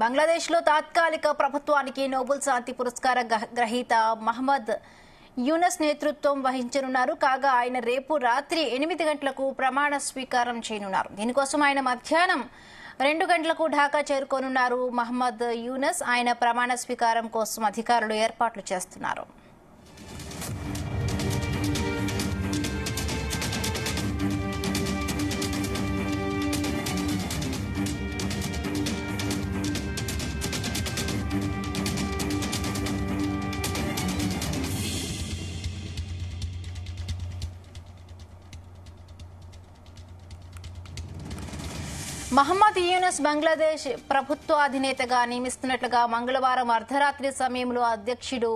బంగ్లాదేశ్లో తాత్కాలిక ప్రభుత్వానికి నోబెల్ శాంతి పురస్కార గ్రహీత మహమ్మద్ యూనస్ నేతృత్వం వహించనున్నారు. కాగా ఆయన రేపు రాత్రి 8 గంటలకు ప్రమాణ స్వీకారం చేయనున్నారు. దీనికోసం ఆయన మధ్యాహ్నం 2 గంటలకు ఢాకా చేరుకోనున్నారు. మహమ్మద్ యూనస్ ఆయన ప్రమాణ స్వీకారం కోసం అధికారులు ఏర్పాట్లు చేస్తున్నారు. మహమ్మద్ యూనస్ బంగ్లాదేశ్ ప్రభుత్వ అధినేతగా నియమిస్తున్నట్లుగా మంగళవారం అర్ధరాత్రి సమయంలో అధ్యక్షుడు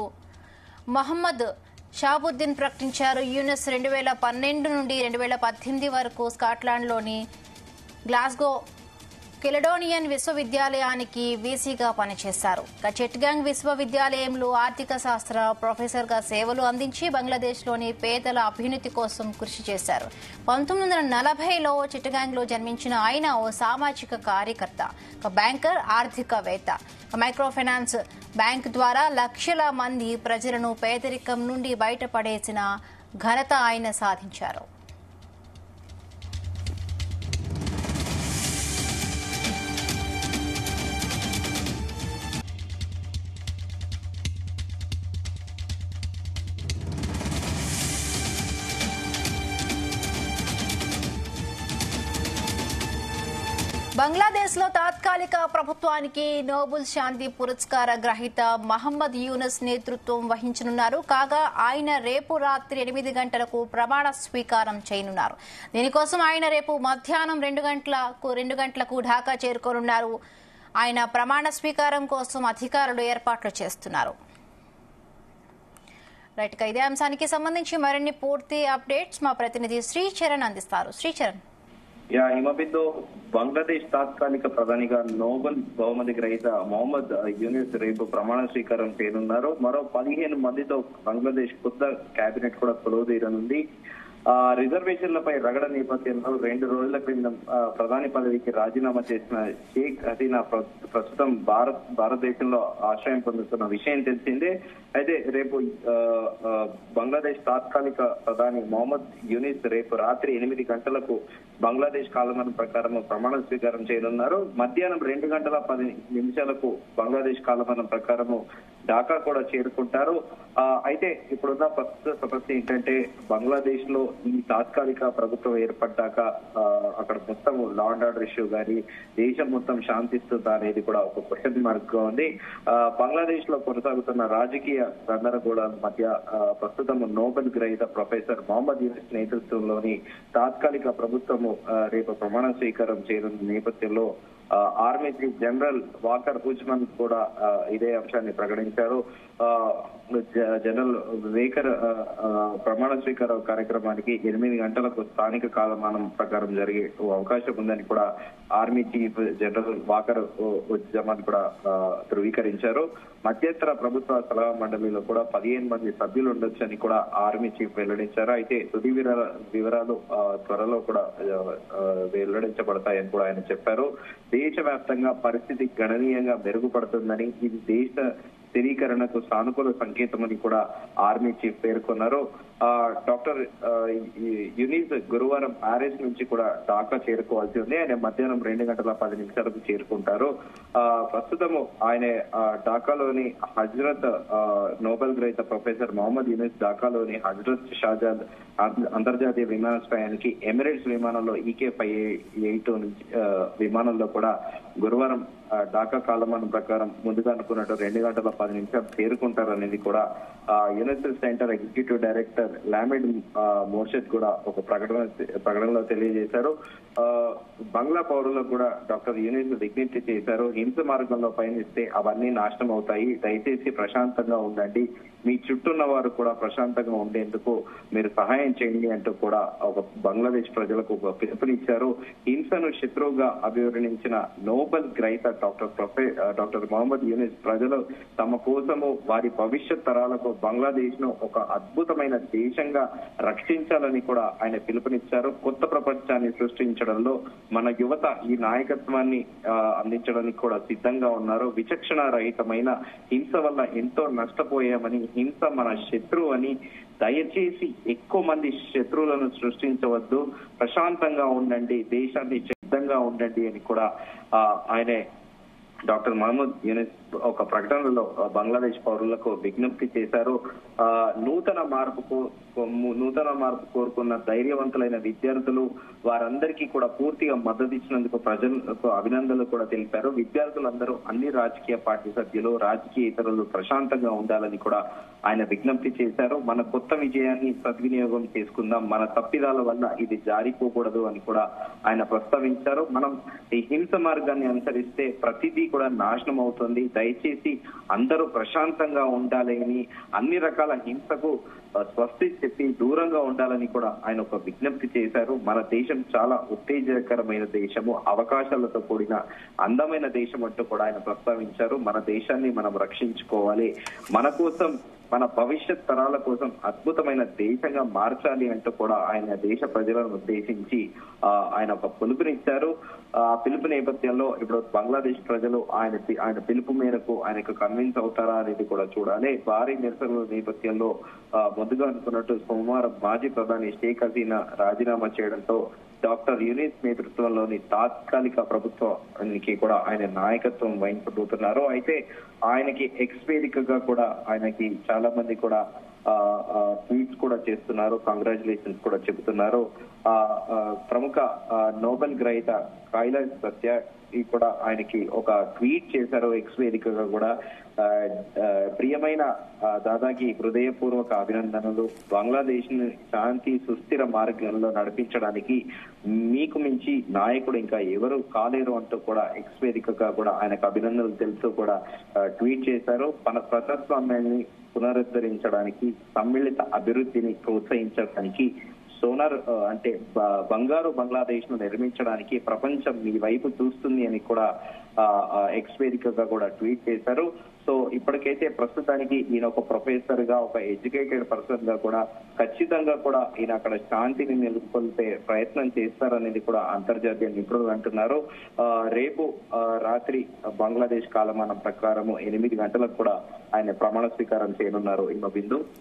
మహమ్మద్ షాబుద్దీన్ ప్రకటించారు. యూనస్ 2012 నుండి 2018 వరకు స్కాట్లాండ్లోని గ్లాస్గో కెలడోనియన్ విశ్వవిద్యాలయానికి వీసీగా పనిచేశారు. చిట్టగాంగ్ విశ్వవిద్యాలయంలో ఆర్థిక శాస్త్ర ప్రొఫెసర్గా సేవలు అందించి బంగ్లాదేశ్లోని పేదల అభ్యున్నతి కోసం కృషి చేశారు. 1940లో చిట్టగాంగ్లో జన్మించిన ఆయన ఓ సామాజిక కార్యకర్త, బ్యాంకర్, ఆర్థికవేత్త. మైక్రో ఫైనాన్స్ బ్యాంక్ ద్వారా లక్షల మంది ప్రజలను పేదరికం నుండి బయటపడేసిన ఘనత ఆయన సాధించారు. బంగ్లాదేశ్లో తాత్కాలిక ప్రభుత్వానికి నోబెల్ శాంతి పురస్కార గ్రహీత మహమ్మద్ యూనస్ నేతృత్వం వహించనున్నారు. కాగా ఆయన రేపు రాత్రి 8 గంటలకు ప్రమాణ స్వీకారం చేయనున్నారు. దీనికోసం ఆయన రేపు మధ్యాహ్నం 2 గంటలకు ఢాకా చేరుకోనున్నారు. ఆయన ప్రమాణ స్వీకారం కోసం అధికారులు ఏర్పాట్లు చేస్తున్నారు. రైట్, ఇదే అంశానికి సంబంధించి మరిన్ని పూర్తి అప్డేట్స్ మా ప్రతినిధి శ్రీచరణ్ అందిస్తారు. శ్రీచరణ్. హిమబిందు, బంగ్లాదేశ్ తాత్కాలిక ప్రధానిగా నోబెల్ బహుమతి గ్రహీత మహమ్మద్ యూనస్ రేపు ప్రమాణ స్వీకారం చేయనున్నారు. మరో 15 మందితో బంగ్లాదేశ్ కొత్త కేబినెట్ కూడా కొలువుదీరనుంది. రిజర్వేషన్లపై రగడ నేపథ్యంలో 2 రోజుల క్రితం ప్రధాని పదవికి రాజీనామా చేసిన షేక్ హసీనా ప్రస్తుతం భారతదేశంలో ఆశ్రయం పొందుతున్న విషయం తెలిసిందే. అయితే రేపు బంగ్లాదేశ్ తాత్కాలిక ప్రధాని మహమ్మద్ యూనస్ రేపు రాత్రి 8 గంటలకు బంగ్లాదేశ్ కాలమానం ప్రకారం ప్రమాణ స్వీకారం చేయనున్నారు. మధ్యాహ్నం 2 గంటల 10 నిమిషాలకు బంగ్లాదేశ్ కాలమానం ప్రకారము ఢాకా కూడా చేరుకుంటారు. అయితే ఇప్పుడున్న ప్రస్తుత సమస్య ఏంటంటే, బంగ్లాదేశ్ లో ఈ తాత్కాలిక ప్రభుత్వం ఏర్పడ్డాక అక్కడ మొత్తం లా అండ్ ఆర్డర్ ఇష్యూ గానీ, దేశం మొత్తం శాంతిస్తుందా అనేది కూడా ఒక క్వశ్చన్ మార్క్ గా ఉంది. బంగ్లాదేశ్ లో కొనసాగుతున్న రాజకీయ గందరగోళాల మధ్య ప్రస్తుతం నోబెల్ గ్రహీత ప్రొఫెసర్ మహమ్మద్ యూనస్ నేతృత్వంలోని తాత్కాలిక ప్రభుత్వము రేపు ప్రమాణ స్వీకారం చేయనున్న నేపథ్యంలో ఆర్మీ చీఫ్ జనరల్ వాకర్ ఉజ్మన్ కూడా ఇదే అంశాన్ని ప్రకటించారు. జనరల్ వేకర్ ప్రమాణ స్వీకార కార్యక్రమానికి 8 గంటలకు స్థానిక కాలమానం ప్రకారం జరిగే అవకాశం ఉందని కూడా ఆర్మీ చీఫ్ జనరల్ వాకర్ ఉజ్మన్ కూడా ధృవీకరించారు. మధ్యంతర ప్రభుత్వ సలహా మండలిలో కూడా 15 మంది సభ్యులు ఉండొచ్చని కూడా ఆర్మీ చీఫ్ వెల్లడించారు. అయితే తుది వివరాలు త్వరలో కూడా వెల్లడించబడతాయని కూడా ఆయన చెప్పారు. దేశవ్యాప్తంగా పరిస్థితి గణనీయంగా మెరుగుపడుతుందని, ఇది దేశ స్థిరీకరణకు సానుకూల సంకేతమని కూడా ఆర్మీ చీఫ్ పేర్కొన్నారు. డాక్టర్ యూనిస్ గురువారం ప్యారిస్ నుంచి కూడా ఢాకా చేరుకోవాల్సి ఉంది. ఆయన మధ్యాహ్నం 2 గంటల 10 నిమిషాలకు చేరుకుంటారు. ప్రస్తుతము ఆయన ఢాకాలోని హజ్రత్ నోబెల్ గ్రహీత ప్రొఫెసర్ మహమ్మద్ యూనస్ ఢాకాలోని హజ్రత్ షాజాద్ అంతర్జాతీయ విమానాశ్రయానికి ఎమిరేట్స్ విమానంలో EK-582 నుంచి విమానంలో కూడా గురువారం ఢాకా కాలమానం ప్రకారం ముందుగా అనుకున్నట్టు 2 గంటల 10 నిమిషాలు చేరుకుంటారనేది కూడా యూనివర్సల్ సెంటర్ ఎగ్జిక్యూటివ్ డైరెక్టర్ లామిడ్ మోర్షద్ కూడా ఒక ప్రకటనలో తెలియజేశారు. బంగ్లా పౌరులకు కూడా డాక్టర్ యూనస్ విజ్ఞప్తి చేశారు. హింస మార్గంలో పయనిస్తే అవన్నీ నాశనం అవుతాయి. దయచేసి ప్రశాంతంగా ఉండండి. మీ చుట్టూన్న వారు కూడా ప్రశాంతంగా ఉండేందుకు మీరు సహాయం చేయండి అంటూ కూడా ఒక బంగ్లాదేశ్ ప్రజలకు ఒక పిలుపునిచ్చారు. హింసను శత్రువుగా అభివర్ణించిన నోబెల్ గ్రహీత డాక్టర్ మొహమ్మద్ యూనిస్ ప్రజలు తమ కోసము వారి భవిష్యత్ తరాలకు బంగ్లాదేశ్ ను ఒక అద్భుతమైన దేశంగా రక్షించాలని కూడా ఆయన పిలుపునిచ్చారు. కొత్త ప్రపంచాన్ని సృష్టించడంలో మన యువత ఈ నాయకత్వాన్ని అందించడానికి కూడా సిద్ధంగా ఉన్నారు. విచక్షణ రహితమైన హింస వల్ల ఎంతో నష్టపోయామని, హింస మన శత్రువు అని, దయచేసి ఎక్కువ మంది శత్రువులను సృష్టించవద్దు, ప్రశాంతంగా ఉండండి, దేశాన్ని సిద్ధంగా ఉండండి అని కూడా ఆయనే డాక్టర్ మహమ్మద్ యూనిస్ ఒక ప్రకటనలో బంగ్లాదేశ్ పౌరులకు విజ్ఞప్తి చేశారు. నూతన మార్పు కోరుకున్న ధైర్యవంతులైన విద్యార్థులు వారందరికీ కూడా పూర్తిగా మద్దతు ఇచ్చినందుకు ప్రజలకు అభినందనలు కూడా తెలిపారు. విద్యార్థులందరూ అన్ని రాజకీయ పార్టీ సభ్యులు, రాజకీయ ఇతరులు ప్రశాంతంగా ఉండాలని కూడా ఆయన విజ్ఞప్తి చేశారు. మన కొత్త విజయాన్ని సద్వినియోగం చేసుకుందాం, మన తప్పిదాల వల్ల ఇది జారిపోకూడదు అని కూడా ఆయన ప్రస్తావించారు. మనం ఈ హింస మార్గాన్ని అనుసరిస్తే ప్రతిదీ కూడా నాశనం అవుతుంది. దయచేసి అందరూ ప్రశాంతంగా ఉండాలని, అన్ని రకాల హింసకు స్వస్తి చెప్పి దూరంగా ఉండాలని కూడా ఆయన ఒక విజ్ఞప్తి చేశారు. మన దేశం చాలా ఉత్తేజకరమైన దేశము, అవకాశాలతో కూడిన అందమైన దేశం అంటూ కూడా ఆయన ప్రస్తావించారు. మన దేశాన్ని మనం రక్షించుకోవాలి, మన కోసం, మన భవిష్యత్ తరాల కోసం అద్భుతమైన దేశంగా మార్చాలి అంటూ కూడా ఆయన దేశ ప్రజలను ఉద్దేశించి ఆయన ఒక పిలుపునిచ్చారు. ఆ పిలుపు నేపథ్యంలో ఇప్పుడు బంగ్లాదేశ్ ప్రజలు ఆయన పిలుపు మేరకు ఆయనకు కన్విన్స్ అవుతారా అనేది కూడా చూడాలి. భారీ నిరసనల నేపథ్యంలో ముందుగా అనుకున్నట్టు సోమవారం మాజీ ప్రధాని షేక్ హసీనా రాజీనామా చేయడంతో డాక్టర్ యూనిస్ నేతృత్వంలోని తాత్కాలిక ప్రభుత్వానికి కూడా ఆయన నాయకత్వం వహించబోతున్నారు. అయితే ఆయనకి ఎక్స్ వేదికగా కూడా ఆయనకి చాలా మంది కూడా ట్వీట్స్ కూడా చేస్తున్నారు, కంగ్రాచులేషన్స్ కూడా చెబుతున్నారు. ప్రముఖ నోబెల్ గ్రహీత కైలాష్ సత్యార్థి కూడా ఆయనకి ఒక ట్వీట్ చేశారు ఎక్స్ వేదికగా కూడా. ప్రియమైన దాదాకి హృదయపూర్వక అభినందనలు, బంగ్లాదేశ్ ని శాంతి సుస్థిర మార్గంలో నడిపించడానికి మీకు మించి నాయకుడు ఇంకా ఎవరు కాలేరు అంటూ కూడా ఎక్స్ వేదికగా కూడా ఆయనకు అభినందనలు తెలుస్తూ కూడా ట్వీట్ చేశారు. మన ప్రజాస్వామ్యాన్ని పునరుద్ధరించడానికి, సమ్మిళిత అభివృద్ధిని ప్రోత్సహించడానికి, సోనార్ అంటే బంగారు బంగ్లాదేశ్ ను నిర్మించడానికి ప్రపంచం మీ వైపు చూస్తుంది అని కూడా ఎక్స్ వేదికగా కూడా ట్వీట్ చేశారు. సో ఇప్పటికైతే ప్రస్తుతానికి ఈయన ఒక ప్రొఫెసర్ గా, ఒక ఎడ్యుకేటెడ్ పర్సన్ గా కూడా ఖచ్చితంగా కూడా ఈయన అక్కడ శాంతిని నెలకొల్పే ప్రయత్నం చేస్తారనేది కూడా అంతర్జాతీయ నిపుణులు అంటున్నారు. రేపు రాత్రి బంగ్లాదేశ్ కాలమానం ప్రకారము 8 గంటలకు కూడా ఆయన ప్రమాణ స్వీకారం చేయనున్నారు. బిందు.